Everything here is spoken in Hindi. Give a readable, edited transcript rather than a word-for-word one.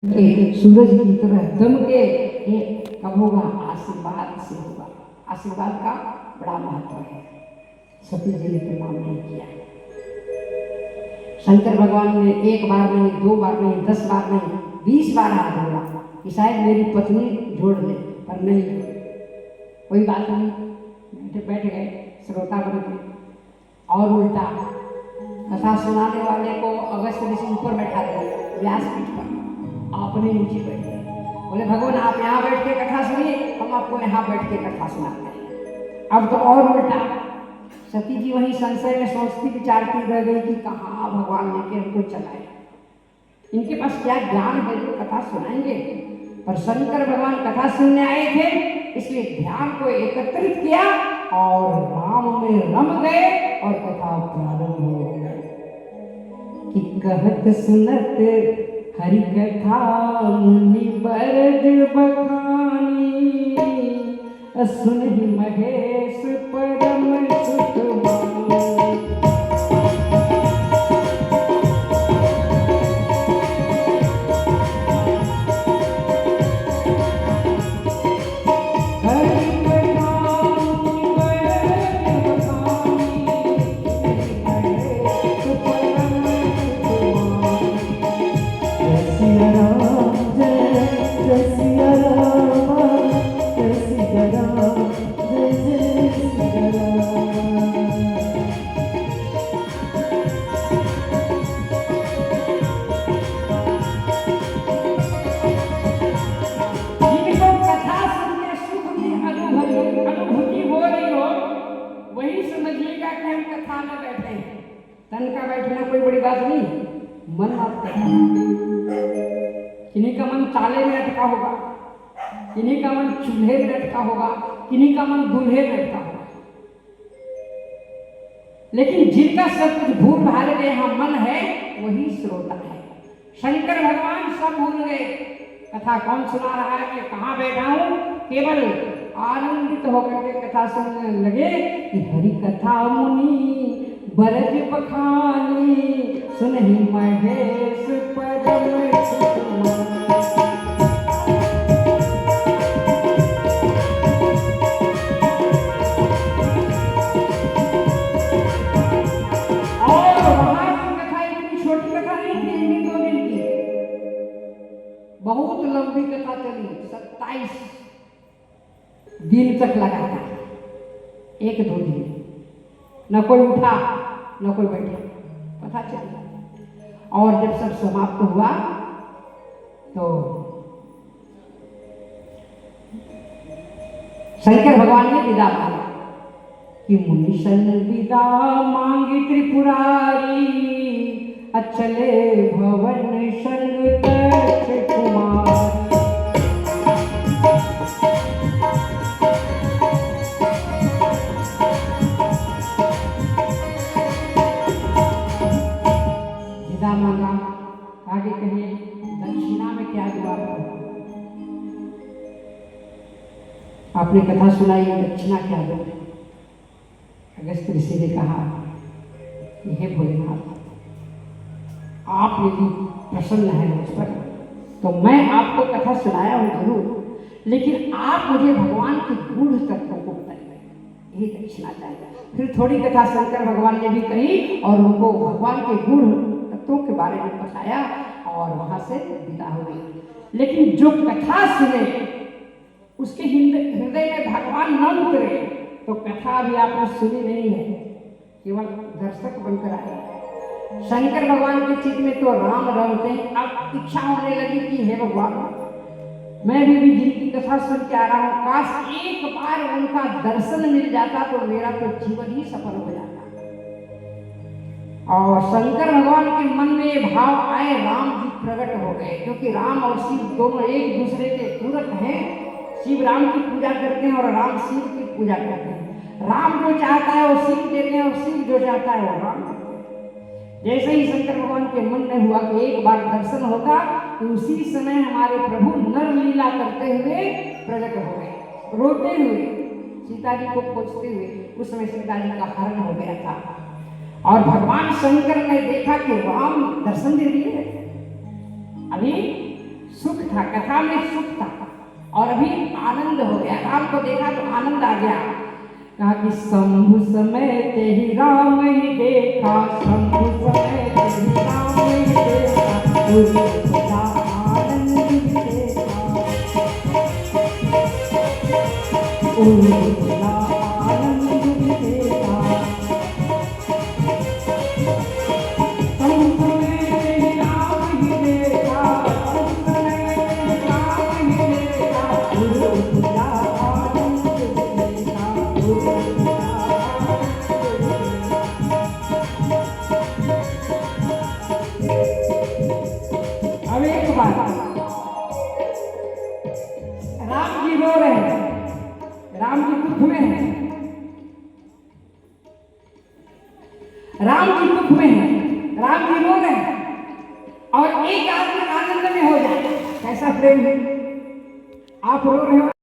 के सूरज की तरह दमके कब होगा? आशीर्वाद से होगा। आशीर्वाद का बड़ा महत्व है। सती जी ने प्रणाम नहीं किया। शंकर भगवान ने एक बार नहीं, दो बार नहीं, 10 बार नहीं, 20 बार हाथ जोड़ा कि शायद मेरी पत्नी जोड़ ले, पर नहीं जोड़ी। कोई बात नहीं, बैठ गए श्रोता बन के। और उल्टा कथा सुनाने वाले को अगस्त ऋषि ऊपर बैठा दिया व्यासपीठ पर, आपने नीचे बैठ गए। बोले भगवान आप यहाँ बैठ के कथा सुनिए, हम आपको यहाँ बैठ के कथा सुनाते हैं। अब तो और उल्टा, सती जी वहीं संशय में सोचती विचारती रह गई कि कहाँ भगवान लेके हमको चलाए। इनके पास क्या ज्ञान है जो कथा सुनाएंगे? पर शंकर भगवान कथा सुनने आए थे, इसलिए ध्यान को एकत्रित किया और राम में रम गए और कथा प्रारंभ हो गई कि कहत सुनत हरि कथा मुनि बरद बखानी, सुनहि महेश परम सुख मानी। तन का बैठना कोई बड़ी बात नहीं, मन आप किन्हीं का मन ताले में अटका होगा, किन्हीं का मन चूल्हे में अटका होगा, किन्हीं का मन दूल्हे में अटका होगा, लेकिन जिनका सब कुछ भूल भाल के यहाँ मन है वही श्रोता है। शंकर भगवान सब भूल गए। कथा कौन सुना रहा है, मैं कहाँ बैठा हूँ, केवल आनंदित होकर के कथा सुनने लगे कि हरि कथा मुनि बरज बखानी, सुनहि महेश परम सुख मानी। और वहां की कथा इतनी छोटी कथा नहीं थी, 2 दिन की, बहुत लंबी कथा चली। 27 दिन तक लगा था, 1-2 दिन न कोई उठा न कोई बैठा, पता चला। और जब सब समाप्त हुआ तो शंकर भगवान ने विदा मांगा कि मुनि सन विदा मांगी त्रिपुरारी, अचले भवन संग दक्ष कुमार। आगे कहे दक्षिणा में क्या जवाब है? आपने कथा सुनाई, दक्षिणा क्या दो? अगस्त ऋषि ने कहा, यह भोलेनाथ आप यदि प्रसन्न है मुझ पर तो मैं आपको कथा सुनाया हूँ जरूर, लेकिन आप मुझे भगवान के गूढ़ तत्वों को बताइए, यही दक्षिणा चाहिए। फिर थोड़ी कथा शंकर भगवान ने भी कही और उनको भगवान के गूढ़ तत्वों के बारे में बताया और वहां से विदा हो गई। लेकिन जो कथा सुने उसके हृदय में भगवान न उतरे तो कथा भी आपने सुनी नहीं है, केवल दर्शक बनकर आए। शंकर भगवान के चित्त में तो राम रमते हैं। अब इच्छा होने लगी कि हे भगवान, मैं भी जिनकी कथा सुन के आ रहा हूँ, काश एक बार उनका दर्शन मिल जाता तो मेरा तो जीवन ही सफल हो जाता। और शंकर भगवान के मन में ये भाव आए, राम जी प्रकट हो गए, क्योंकि राम और शिव दोनों एक दूसरे के पूरक हैं। शिव राम की पूजा करते हैं और राम शिव की पूजा करते हैं। राम जो चाहता है वो शिव देते हैं और शिव जो चाहता है वो राम देते हैं। जैसे ही शंकर भगवान के मन में हुआ कि एक बार दर्शन होता तो उसी समय हमारे प्रभु नर लीला करते हुए प्रकट हो गए, रोते हुए, सीता जी को खोजते हुए। उस समय सीता जी का हरण हो गया था और भगवान शंकर ने देखा कि राम दर्शन दे दिए। अभी था, कथा में सुख था और अभी आनंद हो गया। राम को देखा तो आनंद आ गया। कहा कि शंभु समेत ही राम ही देखा, शंभु समेत ही राम ही देखा, उर्मिला आनंद ही देखा, उर्मिला आनंद ही देखा। शंभु समेत ही राम ही देखा, शंभु समेत ही राम ही देखा, उर्मिला आनंद ही देखा, उर्मिला आनंद ही देखा। अब एक बात, राम जी रो रहे हैं, राम जी दुख में है, राम जी दुख में है, राम जी रो रहे हैं और एक आदमी आनंद में हो जाए। कैसा प्रेम है? आप रो रहे हो।